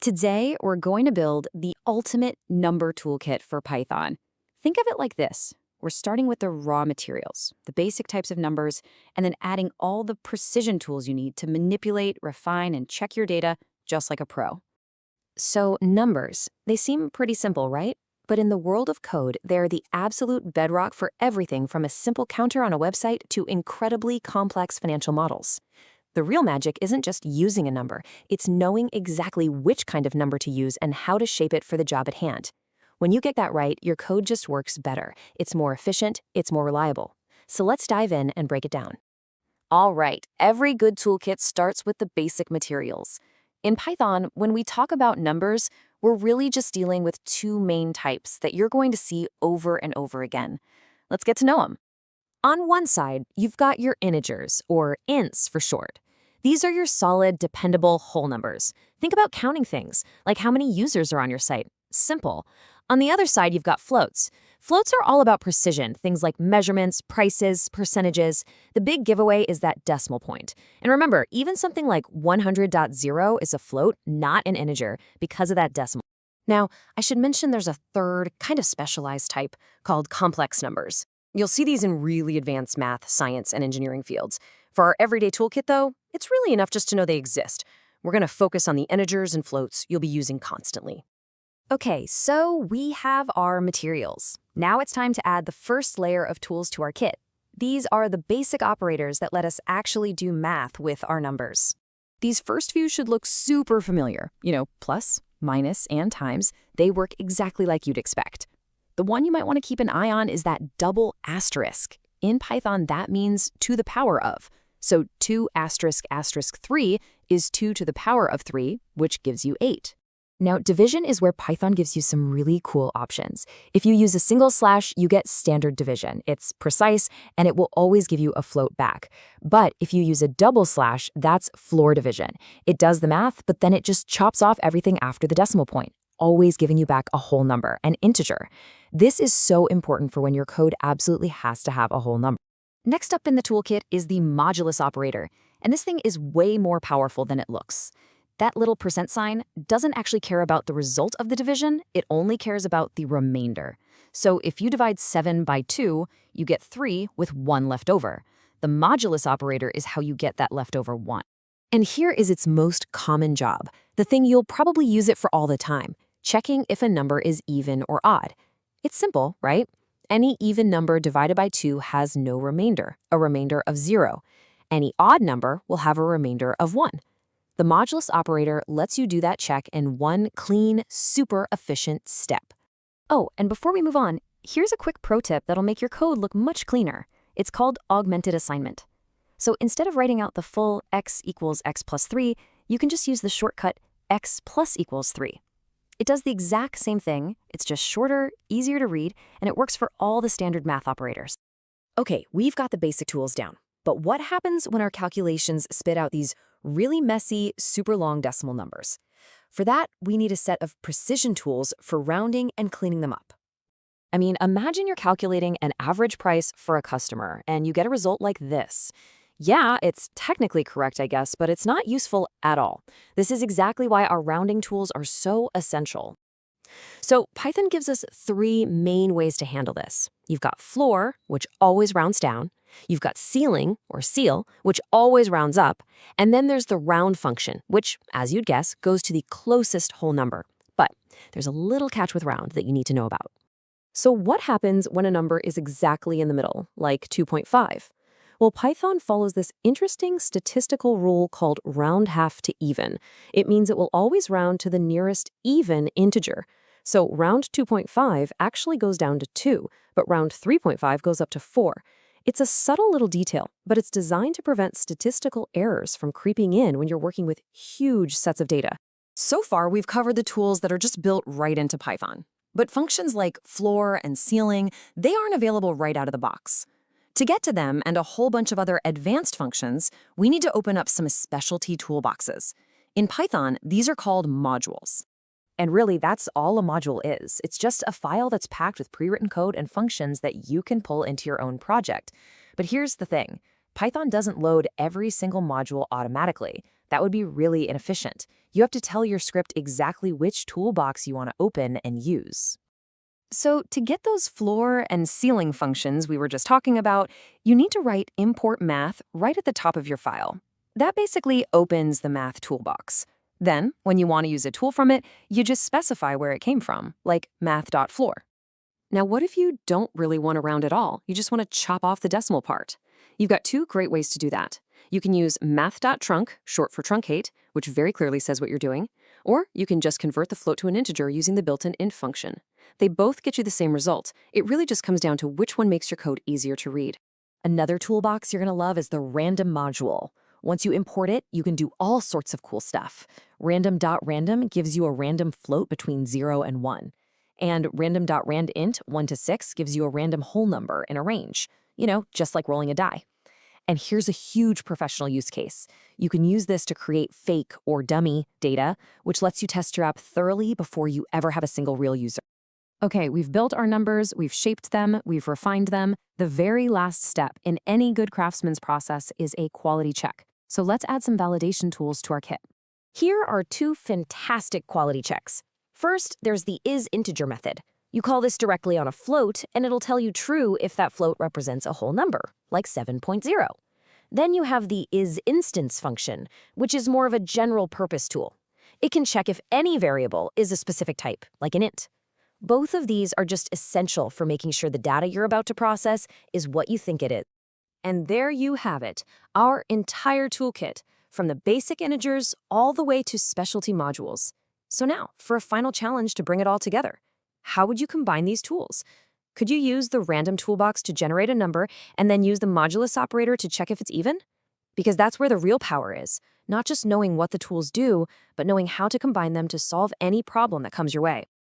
Today, we're going to build the ultimate number toolkit for Python. Think of it like this. We're starting with the raw materials, the basic types of numbers, and then adding all the precision tools you need to manipulate, refine, and check your data just like a pro. So numbers, they seem pretty simple, right? But in the world of code, they're the absolute bedrock for everything from a simple counter on a website to incredibly complex financial models. The real magic isn't just using a number, it's knowing exactly which kind of number to use and how to shape it for the job at hand. When you get that right, your code just works better. It's more efficient, it's more reliable. So let's dive in and break it down. All right, every good toolkit starts with the basic materials. In Python, when we talk about numbers, we're really just dealing with two main types that you're going to see over and over again. Let's get to know them. On one side, you've got your integers, or ints for short. These are your solid, dependable whole numbers. Think about counting things, like how many users are on your site. Simple. On the other side, you've got floats. Floats are all about precision, things like measurements, prices, percentages. The big giveaway is that decimal point. And remember, even something like 100.0 is a float, not an integer, because of that decimal. Now, I should mention there's a third, kind of specialized type called complex numbers. You'll see these in really advanced math, science, and engineering fields. For our everyday toolkit, though, it's really enough just to know they exist. We're going to focus on the integers and floats you'll be using constantly. Okay, so we have our materials. Now it's time to add the first layer of tools to our kit. These are the basic operators that let us actually do math with our numbers. These first few should look super familiar. Plus, minus, and times. They work exactly like you'd expect. The one you might want to keep an eye on is that double asterisk. In Python, that means to the power of. So 2 asterisk asterisk 3 is 2 to the power of 3, which gives you 8. Now, division is where Python gives you some really cool options. If you use a single slash, you get standard division. It's precise, and it will always give you a float back. But if you use a double slash, that's floor division. It does the math, but then it just chops off everything after the decimal point, always giving you back a whole number, an integer. This is so important for when your code absolutely has to have a whole number. Next up in the toolkit is the modulus operator, and this thing is way more powerful than it looks. That little percent sign doesn't actually care about the result of the division, it only cares about the remainder. So if you divide 7 by 2, you get 3 with 1 left over. The modulus operator is how you get that leftover 1. And here is its most common job, the thing you'll probably use it for all the time, checking if a number is even or odd. It's simple, right? Any even number divided by 2 has no remainder, a remainder of 0. Any odd number will have a remainder of 1. The modulus operator lets you do that check in one clean, super efficient step. Oh, and before we move on, here's a quick pro tip that'll make your code look much cleaner. It's called augmented assignment. So instead of writing out the full x equals x plus 3, you can just use the shortcut x plus equals 3. It does the exact same thing, it's just shorter, easier to read, and it works for all the standard math operators. Okay, we've got the basic tools down. But what happens when our calculations spit out these really messy, super long decimal numbers? For that, we need a set of precision tools for rounding and cleaning them up. I mean, imagine you're calculating an average price for a customer, and you get a result like this. Yeah, it's technically correct, I guess, but it's not useful at all. This is exactly why our rounding tools are so essential. So Python gives us 3 main ways to handle this. You've got floor, which always rounds down. You've got ceiling, or ceil, which always rounds up. And then there's the round function, which, as you'd guess, goes to the closest whole number. But there's a little catch with round that you need to know about. So what happens when a number is exactly in the middle, like 2.5? Well, Python follows this interesting statistical rule called round half to even. It means it will always round to the nearest even integer. So round 2.5 actually goes down to 2, but round 3.5 goes up to 4. It's a subtle little detail, but it's designed to prevent statistical errors from creeping in when you're working with huge sets of data. So far, we've covered the tools that are just built right into Python. But functions like floor and ceiling, they aren't available right out of the box. To get to them and a whole bunch of other advanced functions, we need to open up some specialty toolboxes. In Python, these are called modules. And really, that's all a module is. It's just a file that's packed with pre-written code and functions that you can pull into your own project. But here's the thing. Python doesn't load every single module automatically. That would be really inefficient. You have to tell your script exactly which toolbox you want to open and use. So to get those floor and ceiling functions we were just talking about, you need to write import math right at the top of your file. That basically opens the math toolbox. Then, when you want to use a tool from it, you just specify where it came from, like math.floor. Now, what if you don't really want to round at all? You just want to chop off the decimal part. You've got two great ways to do that. You can use math.trunc, short for truncate, which very clearly says what you're doing, or you can just convert the float to an integer using the built-in int function. They both get you the same result. It really just comes down to which one makes your code easier to read. Another toolbox you're going to love is the random module. Once you import it, you can do all sorts of cool stuff. Random.random gives you a random float between 0 and 1. And random.randint 1 to 6 gives you a random whole number in a range. Just like rolling a die. And here's a huge professional use case. You can use this to create fake or dummy data, which lets you test your app thoroughly before you ever have a single real user. Okay, we've built our numbers, we've shaped them, we've refined them. The very last step in any good craftsman's process is a quality check. So let's add some validation tools to our kit. Here are two fantastic quality checks. First, there's the isInteger method. You call this directly on a float, and it'll tell you true if that float represents a whole number, like 7.0. Then you have the isInstance function, which is more of a general-purpose tool. It can check if any variable is a specific type, like an int. Both of these are just essential for making sure the data you're about to process is what you think it is. And there you have it, our entire toolkit, from the basic integers all the way to specialty modules. So now, for a final challenge to bring it all together. How would you combine these tools? Could you use the random toolbox to generate a number and then use the modulus operator to check if it's even? Because that's where the real power is, not just knowing what the tools do, but knowing how to combine them to solve any problem that comes your way.